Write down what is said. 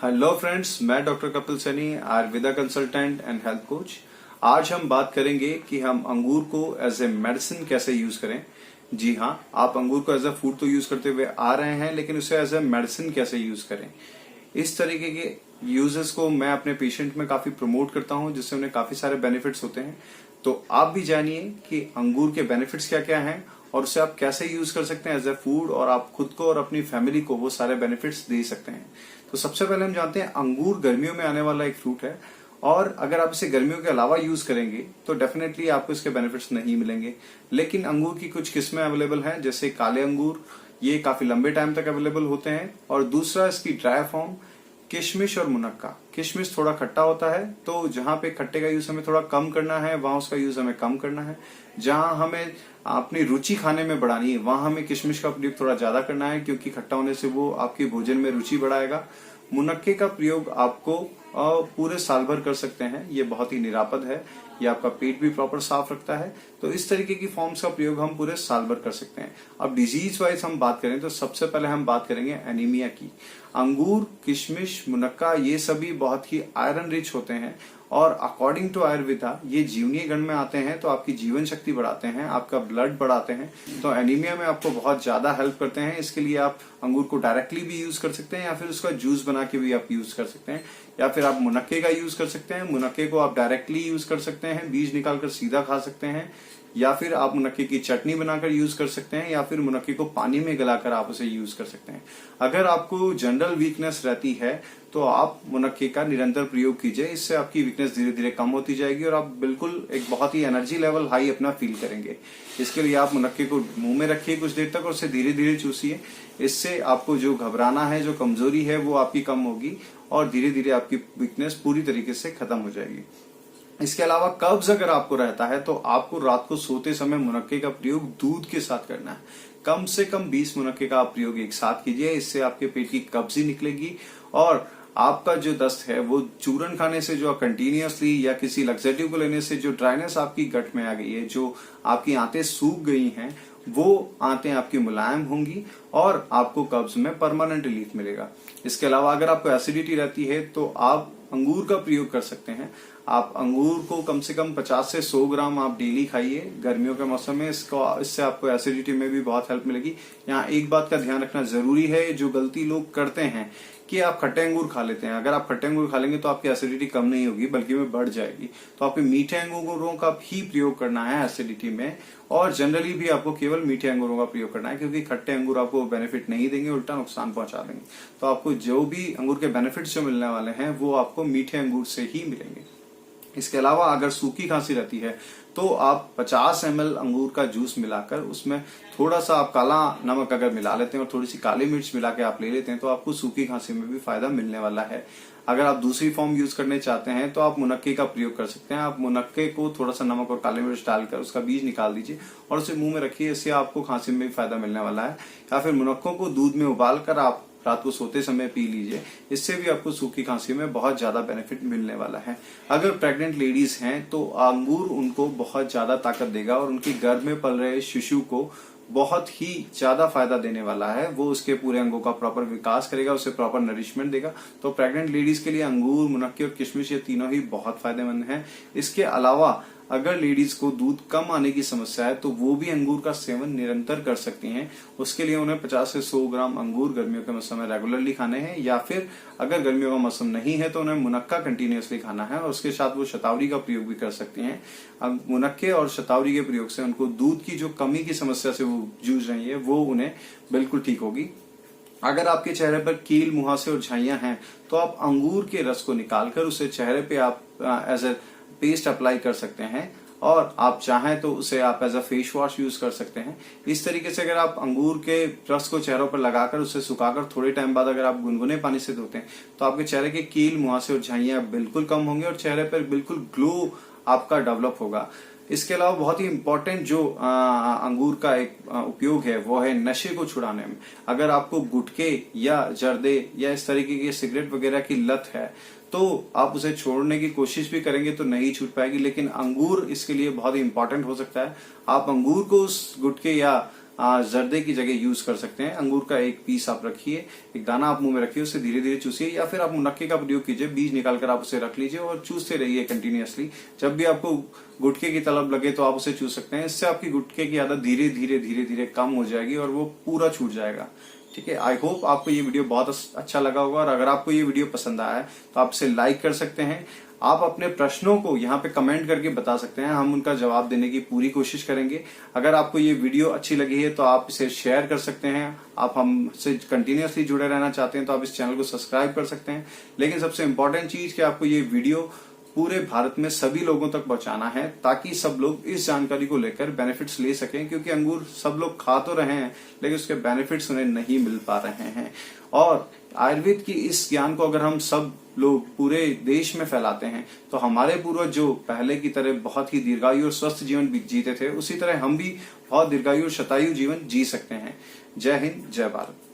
Hello friends, मैं doctor Kapil Saini, Ayurveda consultant and health coach. आज हम बात करेंगे कि हम अंगूर को एज ए मेडिसिन कैसे यूज करें। जी हाँ, आप अंगूर को एज ए फूड तो यूज करते हुए आ रहे हैं, लेकिन उसे एज ए मेडिसिन कैसे यूज करें। इस तरीके के यूजेस को मैं अपने पेशेंट में काफी प्रमोट करता हूं, जिससे उन्हें काफी सारे बेनिफिट्स होते हैं। तो आप भी जानिए कि अंगूर के बेनिफिट्स क्या क्या हैं और उसे आप कैसे यूज कर सकते हैं एज ए फूड, और आप खुद को और अपनी फैमिली को वो सारे बेनिफिट्स दे सकते हैं। तो सबसे पहले हम जानते हैं अंगूर गर्मियों में आने वाला एक फ्रूट है, और अगर आप इसे गर्मियों के अलावा यूज करेंगे तो डेफिनेटली आपको इसके बेनिफिट्स नहीं मिलेंगे। लेकिन अंगूर की कुछ किस्में अवेलेबल हैं, जैसे काले अंगूर, ये काफी लंबे टाइम तक अवेलेबल होते हैं। और दूसरा इसकी ड्राई फॉर्म किशमिश और मुनक्का। किशमिश थोड़ा खट्टा होता है, तो जहां पे खट्टे का यूज हमें थोड़ा कम करना है वहां उसका यूज हमें कम करना है। जहां हमें अपनी रुचि खाने में बढ़ानी है वहां हमें किशमिश का प्रयोग थोड़ा ज्यादा करना है, क्योंकि खट्टा होने से वो आपके भोजन में रुचि बढ़ाएगा। मुनक्के का प्रयोग आपको पूरे साल भर कर सकते हैं, ये बहुत ही निरापद है, ये आपका पेट भी प्रॉपर साफ रखता है। तो इस तरीके की फॉर्म्स का प्रयोग हम पूरे साल भर कर सकते हैं। अब डिजीज वाइज हम बात करें तो सबसे पहले हम बात करेंगे एनीमिया की। अंगूर, किशमिश, मुनक्का ये सभी बहुत ही आयरन रिच होते हैं, और अकॉर्डिंग टू आयुर्वेदा ये जीवनीय गण में आते हैं, तो आपकी जीवन शक्ति बढ़ाते हैं, आपका ब्लड बढ़ाते हैं। तो एनीमिया में आपको बहुत ज्यादा हेल्प करते हैं। इसके लिए आप अंगूर को डायरेक्टली भी यूज कर सकते हैं, या फिर उसका जूस बना के भी आप यूज कर सकते हैं, या फिर आप मुनक्के का यूज कर सकते हैं। मुनक्के को आप डायरेक्टली यूज कर सकते हैं, बीज निकालकर सीधा खा सकते हैं, या फिर आप मुनक्के की चटनी बनाकर यूज कर सकते हैं, या फिर मुनक्के को पानी में गलाकर आप उसे यूज कर सकते हैं। अगर आपको जनरल वीकनेस रहती है तो आप मुनक्के का निरंतर प्रयोग कीजिए, इससे आपकी वीकनेस धीरे धीरे कम होती जाएगी और आप बिल्कुल एक बहुत ही एनर्जी लेवल हाई अपना फील करेंगे। इसके लिए आप मुनक्के को मुंह में रखिए कुछ देर तक और उसे धीरे धीरे चूसिए। इससे आपको जो घबराना है, जो कमजोरी है, वो आपकी कम होगी और धीरे धीरे आपकी वीकनेस पूरी तरीके से खत्म हो जाएगी। इसके अलावा कब्ज अगर आपको रहता है तो आपको रात को सोते समय मुनक्के का प्रयोग दूध के साथ करना है। कम से कम 20 मुनक्के का आप प्रयोग एक साथ कीजिए, इससे आपके पेट की कब्ज ही निकलेगी और आपका जो दस्त है वो चूरन खाने से, जो कंटिन्यूअसली या किसी लग्जेटिव को लेने से जो ड्राइनेस आपकी गट में आ गई है, जो आपकी आंतें सूख गई हैं, वो आंतें आपकी मुलायम होंगी और आपको कब्ज में परमानेंट रिलीफ मिलेगा। इसके अलावा अगर आपको एसिडिटी रहती है तो आप अंगूर का प्रयोग कर सकते हैं। आप अंगूर को कम से कम 50 से 100 ग्राम आप डेली खाइए गर्मियों के मौसम में। इससे आपको एसिडिटी में भी बहुत हेल्प मिलेगी। यहाँ एक बात का ध्यान रखना जरूरी है, जो गलती लोग करते हैं कि आप खट्टे अंगूर खा लेते हैं। अगर आप खट्टे अंगूर खा लेंगे तो आपकी एसिडिटी कम नहीं होगी, बल्कि में बढ़ जाएगी। तो आपको मीठे अंगूरों का भी प्रयोग करना है एसिडिटी में, और जनरली भी आपको केवल मीठे अंगूरों का प्रयोग करना है, क्योंकि खट्टे अंगूर आपको बेनिफिट नहीं देंगे, उल्टा नुकसान पहुंचा देंगे। तो आपको जो भी अंगूर के बेनिफिट्स जो मिलने वाले हैं वो आपको मीठे अंगूर से ही मिलेंगे। इसके अलावा अगर सूखी खांसी रहती है तो आप 50 ml अंगूर का जूस मिलाकर उसमें थोड़ा सा आप काला नमक अगर मिला लेते हैं और थोड़ी सी काली मिर्च मिला के आप ले लेते हैं तो आपको सूखी खांसी में भी फायदा मिलने वाला है। अगर आप दूसरी फॉर्म यूज करने चाहते हैं तो आप मुनक्के का प्रयोग कर सकते हैं। आप मुनक्के को थोड़ा सा नमक और काली मिर्च डालकर उसका बीज निकाल दीजिए और उसे मुंह में रखिए, इससे आपको खांसी में भी फायदा मिलने वाला है। या फिर मुनक्कों को दूध में उबालकर आप रात को सोते समय पी लीजिए, इससे भी आपको सूखी खांसी में बहुत ज्यादा बेनिफिट मिलने वाला है। अगर प्रेग्नेंट लेडीज हैं तो अंगूर उनको बहुत ज्यादा ताकत देगा और उनके गर्भ में पल रहे शिशु को बहुत ही ज्यादा फायदा देने वाला है। वो उसके पूरे अंगों का प्रॉपर विकास करेगा, उसे प्रॉपर नरिशमेंट देगा। तो प्रेग्नेंट लेडीज के लिए अंगूर, मुनक्के और किशमिश ये तीनों ही बहुत फायदेमंद हैं। इसके अलावा अगर लेडीज को दूध कम आने की समस्या है तो वो भी अंगूर का सेवन निरंतर कर सकती हैं। उसके लिए उन्हें 50 से 100 ग्राम अंगूर गर्मियों के मौसम में रेगुलरली खाने हैं, या फिर अगर गर्मियों का मौसम नहीं है तो उन्हें मुनक्का कंटिन्यूअसली खाना है, और उसके साथ वो शतावरी का प्रयोग भी कर सकती हैं। अब मुनक्के और शतावरी के प्रयोग से उनको दूध की जो कमी की समस्या से वो जूझ रही है वो उन्हें बिल्कुल ठीक होगी। अगर आपके चेहरे पर कील, मुहासे और झाइयां हैं तो आप अंगूर के रस को निकालकर उसे चेहरे पे आप एज ए पेस्ट अप्लाई कर सकते हैं, और आप चाहें तो उसे आप as a face wash use कर सकते हैं। इस तरीके से अगर आप अंगूर के रस को चेहरों पर लगाकर उसे सुखाकर थोड़े टाइम बाद अगर आप गुनगुने पानी से धोते हैं तो आपके चेहरे के कील, मुहासे और झाइयां बिल्कुल कम होंगे और चेहरे पर बिल्कुल ग्लो आपका डेवलप होगा। इसके अलावा बहुत ही इंपॉर्टेंट जो अंगूर का एक उपयोग है वो है नशे को छुड़ाने में। अगर आपको गुटखे या जर्दे या इस तरीके की सिगरेट वगैरह की लत है तो आप उसे छोड़ने की कोशिश भी करेंगे तो नहीं छूट पाएगी, लेकिन अंगूर इसके लिए बहुत ही इंपॉर्टेंट हो सकता है। आप अंगूर को उस गुटखे या जर्दे की जगह यूज कर सकते हैं। अंगूर का एक पीस आप रखिए, एक दाना आप मुंह में रखिए, उसे धीरे धीरे चूसिए, या फिर आप मुनक्के का प्रयोग कीजिए, बीज निकालकर आप उसे रख लीजिए और चूसते रहिए कंटिन्यूअसली। जब भी आपको गुटखे की तलब लगे तो आप उसे चूस सकते हैं। इससे आपकी गुटखे की आदत धीरे धीरे धीरे धीरे कम हो जाएगी और वो पूरा छूट जाएगा। ठीक है, आई होप आपको ये वीडियो बहुत अच्छा लगा होगा, और अगर आपको ये वीडियो पसंद आया है तो आप इसे लाइक कर सकते हैं। आप अपने प्रश्नों को यहाँ पे कमेंट करके बता सकते हैं, हम उनका जवाब देने की पूरी कोशिश करेंगे। अगर आपको ये वीडियो अच्छी लगी है तो आप इसे शेयर कर सकते हैं। आप हमसे कंटिन्यूअसली जुड़े रहना चाहते हैं तो आप इस चैनल को सब्सक्राइब कर सकते हैं। लेकिन सबसे इंपॉर्टेंट चीज कि आपको ये वीडियो पूरे भारत में सभी लोगों तक पहुंचाना है, ताकि सब लोग इस जानकारी को लेकर बेनिफिट्स ले सकें, क्योंकि अंगूर सब लोग खा तो रहे हैं लेकिन उसके बेनिफिट्स उन्हें नहीं मिल पा रहे हैं। और आयुर्वेद की इस ज्ञान को अगर हम सब लोग पूरे देश में फैलाते हैं तो हमारे पूर्वज जो पहले की तरह बहुत ही दीर्घायु और स्वस्थ जीवन जीते थे, उसी तरह हम भी बहुत दीर्घायु और शतायु जीवन जी सकते हैं। जय हिंद, जय भारत।